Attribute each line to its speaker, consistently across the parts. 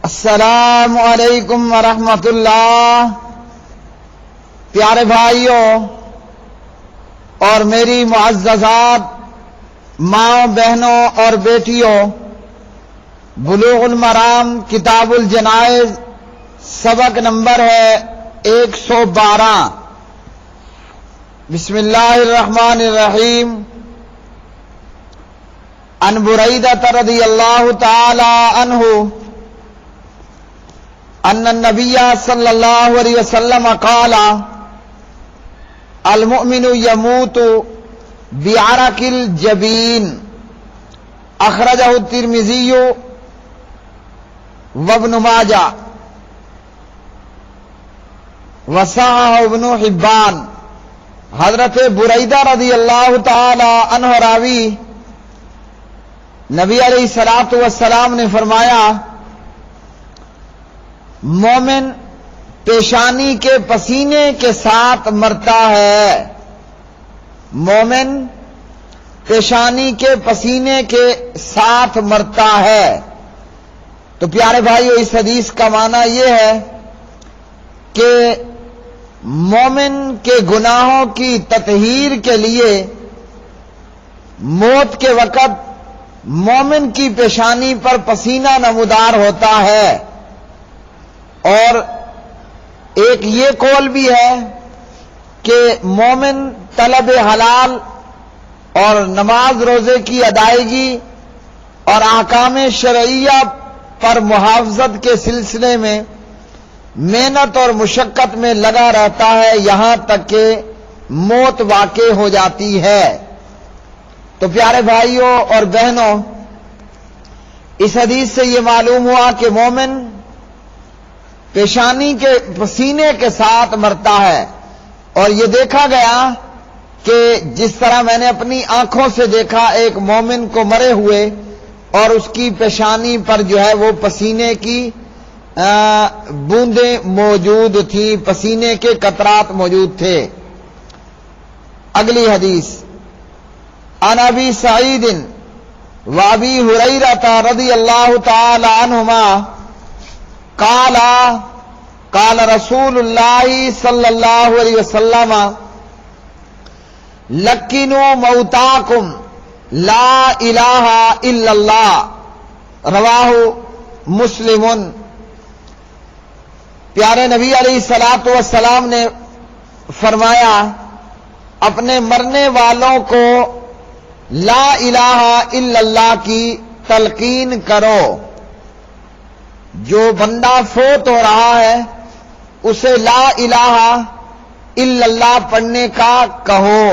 Speaker 1: السلام علیکم ورحمۃ اللہ۔ پیارے بھائیوں اور میری معززات ماں بہنوں اور بیٹیوں، بلوغ المرام کتاب الجنائز سبق نمبر ہے 112۔ بسم اللہ الرحمن الرحیم۔ عن بریدہ رضی اللہ تعالی عنہ ان النبی صلی اللہ علیہ وسلم قال المؤمن يموت بعرق الجبین، اخرجہ الترمذی وابن ماجہ وصححہ ابن حبان۔ حضرت بریدہ رضی اللہ تعالی عنہ راوی نبی علیہ الصلوۃ والسلام نے فرمایا، مومن پیشانی کے پسینے کے ساتھ مرتا ہے۔ مومن پیشانی کے پسینے کے ساتھ مرتا ہے۔ تو پیارے بھائیو، اس حدیث کا معنی یہ ہے کہ مومن کے گناہوں کی تطہیر کے لیے موت کے وقت مومن کی پیشانی پر پسینہ نمودار ہوتا ہے۔ اور ایک یہ قول بھی ہے کہ مومن طلب حلال اور نماز روزے کی ادائیگی اور احکام شرعیہ پر محافظت کے سلسلے میں محنت اور مشقت میں لگا رہتا ہے یہاں تک کہ موت واقع ہو جاتی ہے۔ تو پیارے بھائیوں اور بہنوں، اس حدیث سے یہ معلوم ہوا کہ مومن پیشانی کے پسینے کے ساتھ مرتا ہے۔ اور یہ دیکھا گیا کہ جس طرح میں نے اپنی آنکھوں سے دیکھا ایک مومن کو مرے ہوئے اور اس کی پیشانی پر جو ہے وہ پسینے کی بوندیں موجود تھیں، پسینے کے قطرات موجود تھے۔ اگلی حدیث، عن ابی سعید وابی ہریرہ رضی اللہ تعالی عنہما قال قال رسول اللہ صلی اللہ علیہ وسلم لکنوا موتاکم لا الہ الا اللہ، رواہ مسلم۔ پیارے نبی علیہ الصلوۃ والسلام نے فرمایا، اپنے مرنے والوں کو لا الہ الا اللہ کی تلقین کرو۔ جو بندہ فوت ہو رہا ہے اسے لا الہ الا اللہ پڑھنے کا کہو۔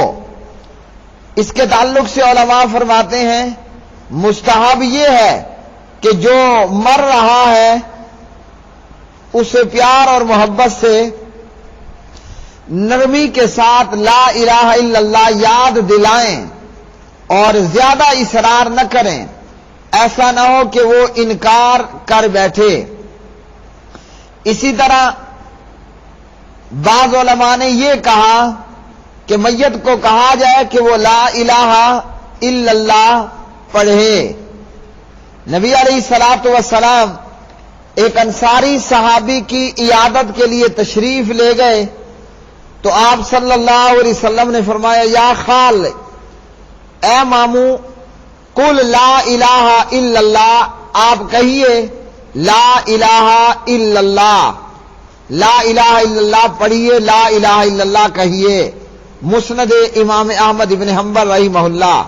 Speaker 1: اس کے تعلق سے علماء فرماتے ہیں، مستحب یہ ہے کہ جو مر رہا ہے اسے پیار اور محبت سے نرمی کے ساتھ لا الہ الا اللہ یاد دلائیں اور زیادہ اصرار نہ کریں، ایسا نہ ہو کہ وہ انکار کر بیٹھے۔ اسی طرح بعض علماء نے یہ کہا کہ میت کو کہا جائے کہ وہ لا الہ الا اللہ پڑھے۔ نبی علیہ الصلوۃ والسلام ایک انصاری صحابی کی عیادت کے لیے تشریف لے گئے تو آپ صلی اللہ علیہ وسلم نے فرمایا، یا خال، اے ماموں، قل لا الہ الا اللہ، آپ کہیے لا الہ الا اللہ، لا الہ الا اللہ پڑھیے، لا الہ الا اللہ کہیے۔ مسند امام احمد ابن حنبل رحمہ اللہ۔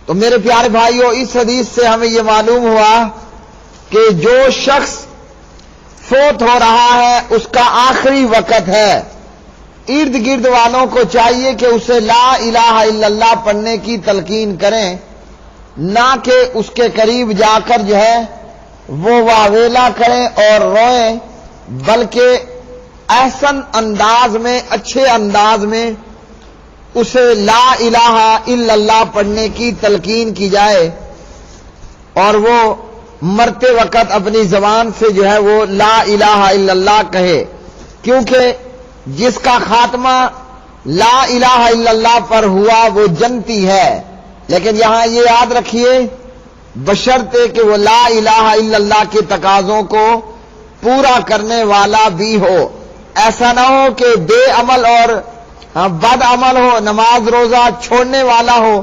Speaker 1: تو میرے پیارے بھائیوں، اس حدیث سے ہمیں یہ معلوم ہوا کہ جو شخص فوت ہو رہا ہے اس کا آخری وقت ہے، ارد گرد والوں کو چاہیے کہ اسے لا الہ الا اللہ پڑھنے کی تلقین کریں، نہ کہ اس کے قریب جا کر جو ہے وہ واویلا کریں اور روئیں، بلکہ احسن انداز میں، اچھے انداز میں اسے لا الہ الا اللہ پڑھنے کی تلقین کی جائے اور وہ مرتے وقت اپنی زبان سے جو ہے وہ لا الہ الا اللہ کہے، کیونکہ جس کا خاتمہ لا الہ الا اللہ پر ہوا وہ جنتی ہے۔ لیکن یہاں یہ یاد رکھیے بشرطے کہ وہ لا الہ الا اللہ کے تقاضوں کو پورا کرنے والا بھی ہو. ایسا نہ ہو کہ بے عمل اور بد عمل ہو، نماز روزہ چھوڑنے والا ہو،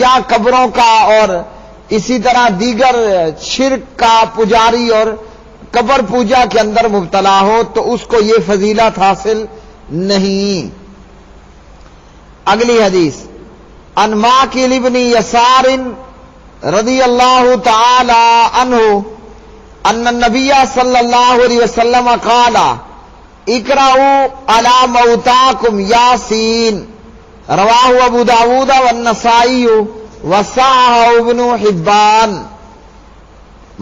Speaker 1: یا قبروں کا اور اسی طرح دیگر شرک کا پجاری اور قبر پوجا کے اندر مبتلا ہو، تو اس کو یہ فضیلت حاصل نہیں. اگلی حدیث عن ماکل بن یسار رضی اللہ تعالی عنہ ان النبی صلی اللہ علیہ وسلم قال اقرؤوا علی موتاکم یاسین رواہ ابو داود والنسائی وصححہ ابن حبان.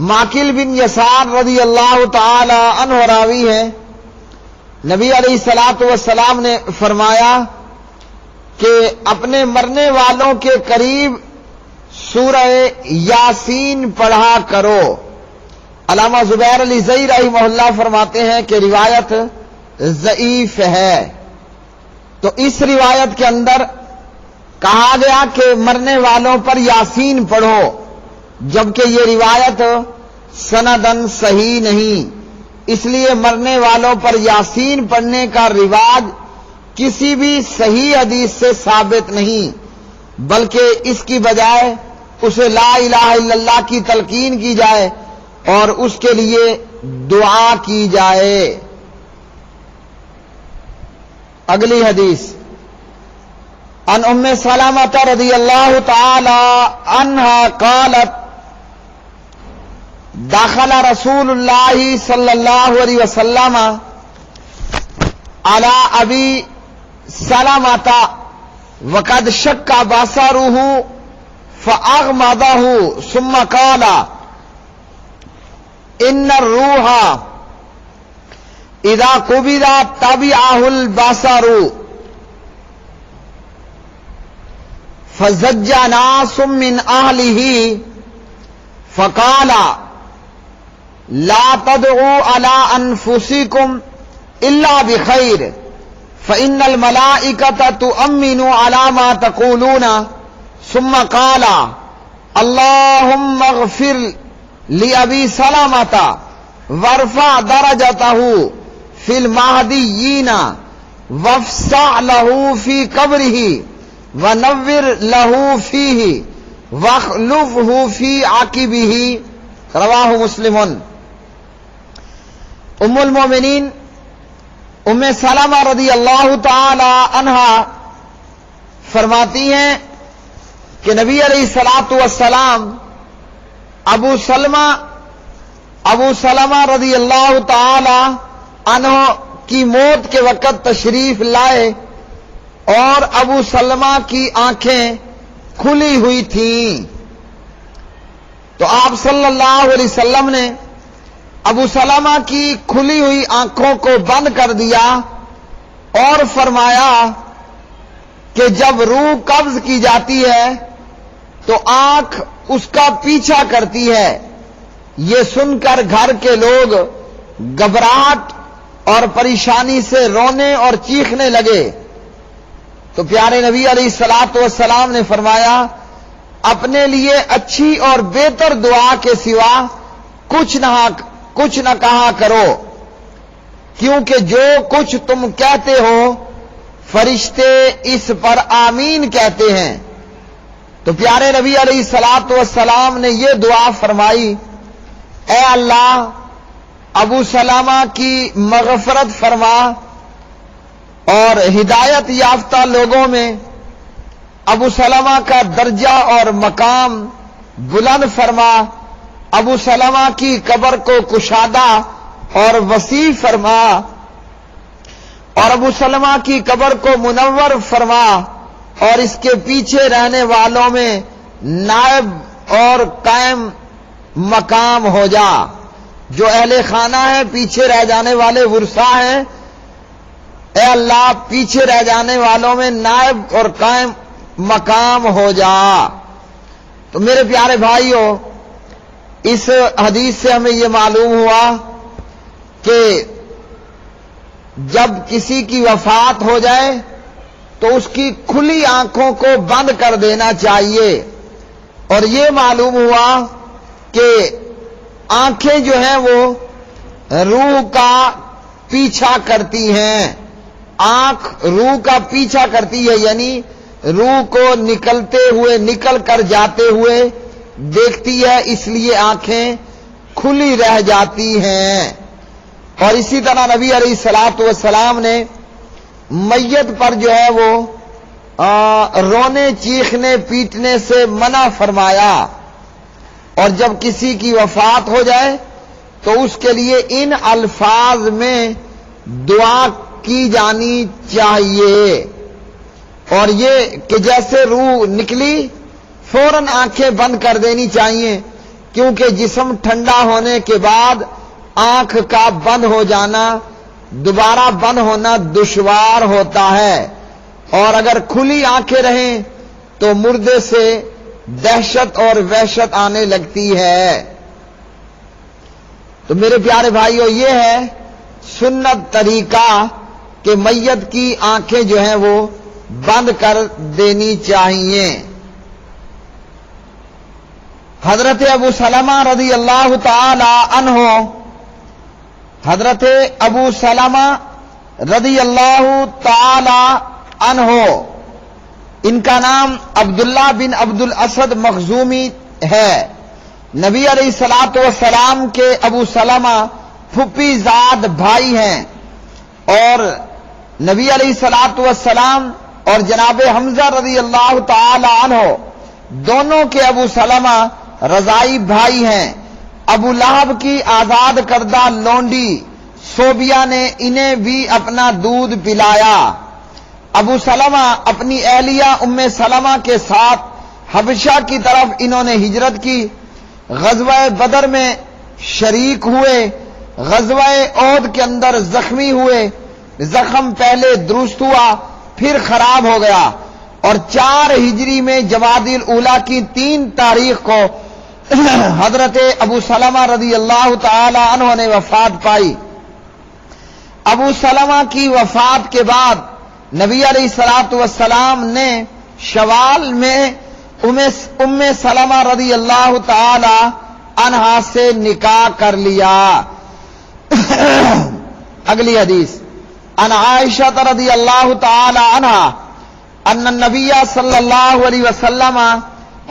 Speaker 1: ماکل بن یسار رضی اللہ تعالی عنہ راوی ہے. نبی علیہ الصلوۃ والسلام نے فرمایا کہ اپنے مرنے والوں کے قریب سورہ یاسین پڑھا کرو. علامہ زبیر علی زئی رحمہ اللہ فرماتے ہیں کہ روایت ضعیف ہے. تو اس روایت کے اندر کہا گیا کہ مرنے والوں پر یاسین پڑھو، جبکہ یہ روایت سندن صحیح نہیں. اس لیے مرنے والوں پر یاسین پڑھنے کا رواج کسی بھی صحیح حدیث سے ثابت نہیں، بلکہ اس کی بجائے اسے لا الہ الا اللہ کی تلقین کی جائے اور اس کے لیے دعا کی جائے. اگلی حدیث عن ام سلمہ رضی اللہ تعالی عنہا قالت دخل رسول اللہ صلی اللہ علیہ وسلم علی ابی سلمہ وقد شق بصرہ فاغمضہ ثم قال ان الروح اذا قبض تبعہ البصر فزج ناس من اہلہ فقال لا تدعوا على انفسكم الا بخير فإن الملائكة تؤمن على ما تقولون ثم قال اللهم اغفر لأبي سلمة وارفع درجته في المهديين وافسح له في قبره ونور له فيه واخلفه في عقبه رواہ مسلم. ام المومنین ام سلمہ رضی اللہ تعالی عنہا فرماتی ہیں کہ نبی علیہ الصلوۃ والسلام ابو سلمہ رضی اللہ تعالی عنہ کی موت کے وقت تشریف لائے اور ابو سلمہ کی آنکھیں کھلی ہوئی تھیں. تو آپ صلی اللہ علیہ وسلم نے ابو سلمہ کی کھلی ہوئی آنکھوں کو بند کر دیا اور فرمایا کہ جب روح قبض کی جاتی ہے تو آنکھ اس کا پیچھا کرتی ہے. یہ سن کر گھر کے لوگ گھبراہٹ اور پریشانی سے رونے اور چیخنے لگے. تو پیارے نبی علیہ الصلوۃ والسلام نے فرمایا اپنے لیے اچھی اور بہتر دعا کے سوا کچھ نہ کہا کرو، کیونکہ جو کچھ تم کہتے ہو فرشتے اس پر آمین کہتے ہیں. تو پیارے نبی علیہ الصلوۃ والسلام نے یہ دعا فرمائی، اے اللہ ابو سلمہ کی مغفرت فرما اور ہدایت یافتہ لوگوں میں ابو سلمہ کا درجہ اور مقام بلند فرما، ابو سلمہ کی قبر کو کشادہ اور وسیع فرما اور ابو سلمہ کی قبر کو منور فرما اور اس کے پیچھے رہنے والوں میں نائب اور قائم مقام ہو جا. جو اہل خانہ ہیں، پیچھے رہ جانے والے ورثہ ہیں، اے اللہ پیچھے رہ جانے والوں میں نائب اور قائم مقام ہو جا. تو میرے پیارے بھائیوں، اس حدیث سے ہمیں یہ معلوم ہوا کہ جب کسی کی وفات ہو جائے تو اس کی کھلی آنکھوں کو بند کر دینا چاہیے. اور یہ معلوم ہوا کہ آنکھیں جو ہیں وہ روح کا پیچھا کرتی ہیں. آنکھ روح کا پیچھا کرتی ہے، یعنی روح کو نکلتے ہوئے، نکل کر جاتے ہوئے دیکھتی ہے، اس لیے آنکھیں کھلی رہ جاتی ہیں. اور اسی طرح نبی علیہ الصلوۃ والسلام نے میت پر جو ہے وہ رونے چیخنے پیٹنے سے منع فرمایا. اور جب کسی کی وفات ہو جائے تو اس کے لیے ان الفاظ میں دعا کی جانی چاہیے. اور یہ کہ جیسے روح نکلی فوراً آنکھیں بند کر دینی چاہیے، کیونکہ جسم ٹھنڈا ہونے کے بعد آنکھ کا بند ہو جانا، دوبارہ بند ہونا دشوار ہوتا ہے. اور اگر کھلی آنکھیں رہیں تو مردے سے دہشت اور وحشت آنے لگتی ہے. تو میرے پیارے بھائیو، یہ ہے سنت طریقہ کہ میت کی آنکھیں جو ہیں وہ بند کر دینی چاہیے. حضرت ابو سلمہ رضی اللہ تعالی عنہ، حضرت ابو سلمہ رضی اللہ تعالی عنہ، ان کا نام عبداللہ بن عبد الاسد مخزومی ہے. نبی علیہ الصلوۃ والسلام کے ابو سلمہ پھپھی زاد بھائی ہیں، اور نبی علیہ الصلوۃ والسلام اور جناب حمزہ رضی اللہ تعالی عنہ دونوں کے ابو سلمہ رضائی بھائی ہیں. ابو لہب کی آزاد کردہ لونڈی صوبیہ نے انہیں بھی اپنا دودھ پلایا. ابو سلمہ اپنی اہلیہ ام سلمہ کے ساتھ حبشہ کی طرف انہوں نے ہجرت کی. غزوہ بدر میں شریک ہوئے. غزوہ احد کے اندر زخمی ہوئے. زخم پہلے درست ہوا پھر خراب ہو گیا، اور 4 ہجری میں جمادی الاولیٰ کی 3 تاریخ کو حضرت ابو سلمہ رضی اللہ تعالی عنہ نے وفات پائی. ابو سلمہ کی وفات کے بعد نبی علیہ الصلوۃ والسلام نے شوال میں ام سلمہ رضی اللہ تعالی عنہا سے نکاح کر لیا. اگلی حدیث، ان عائشہ رضی اللہ تعالی عنہا ان النبی صلی اللہ علیہ وسلم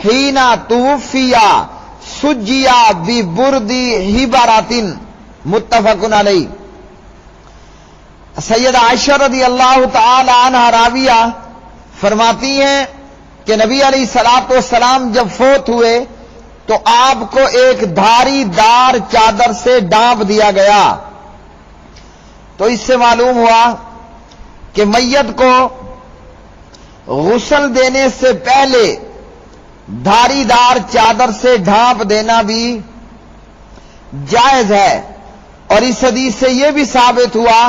Speaker 1: حین توفی سجیا ببرد حبرۃ، متفق علیہ. سید عائشہ رضی اللہ تعالی عنہ راویہ فرماتی ہیں کہ نبی علیہ الصلوۃ والسلام جب فوت ہوئے تو آپ کو ایک دھاری دار چادر سے ڈانپ دیا گیا. تو اس سے معلوم ہوا کہ میت کو غسل دینے سے پہلے دھاری دار چادر سے ڈھانپ دینا بھی جائز ہے. اور اس حدیث سے یہ بھی ثابت ہوا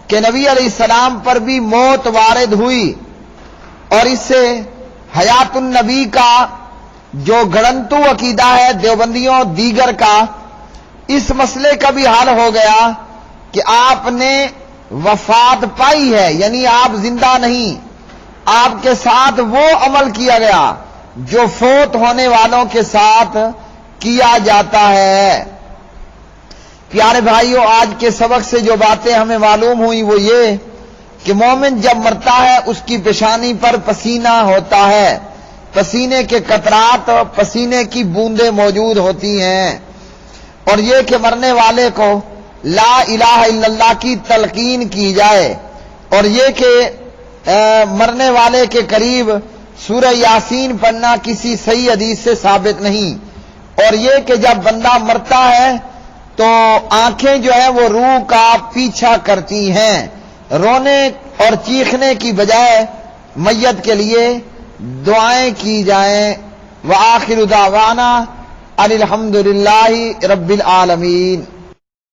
Speaker 1: کہ نبی علیہ السلام پر بھی موت وارد ہوئی. اور اس سے حیات النبی کا جو گھڑنتو عقیدہ ہے دیوبندیوں دیگر کا، اس مسئلے کا بھی حل ہو گیا کہ آپ نے وفات پائی ہے، یعنی آپ زندہ نہیں. آپ کے ساتھ وہ عمل کیا گیا جو فوت ہونے والوں کے ساتھ کیا جاتا ہے. پیارے بھائیوں، آج کے سبق سے جو باتیں ہمیں معلوم ہوئی وہ یہ کہ مومن جب مرتا ہے اس کی پیشانی پر پسینہ ہوتا ہے، پسینے کے قطرات، پسینے کی بوندیں موجود ہوتی ہیں. اور یہ کہ مرنے والے کو لا الہ الا اللہ کی تلقین کی جائے. اور یہ کہ مرنے والے کے قریب سورہ یاسین پڑھنا کسی صحیح حدیث سے ثابت نہیں. اور یہ کہ جب بندہ مرتا ہے تو آنکھیں جو ہے وہ روح کا پیچھا کرتی ہیں. رونے اور چیخنے کی بجائے میت کے لیے دعائیں کی جائیں. وآخر دعوانا ان الحمد للہ رب العالمین.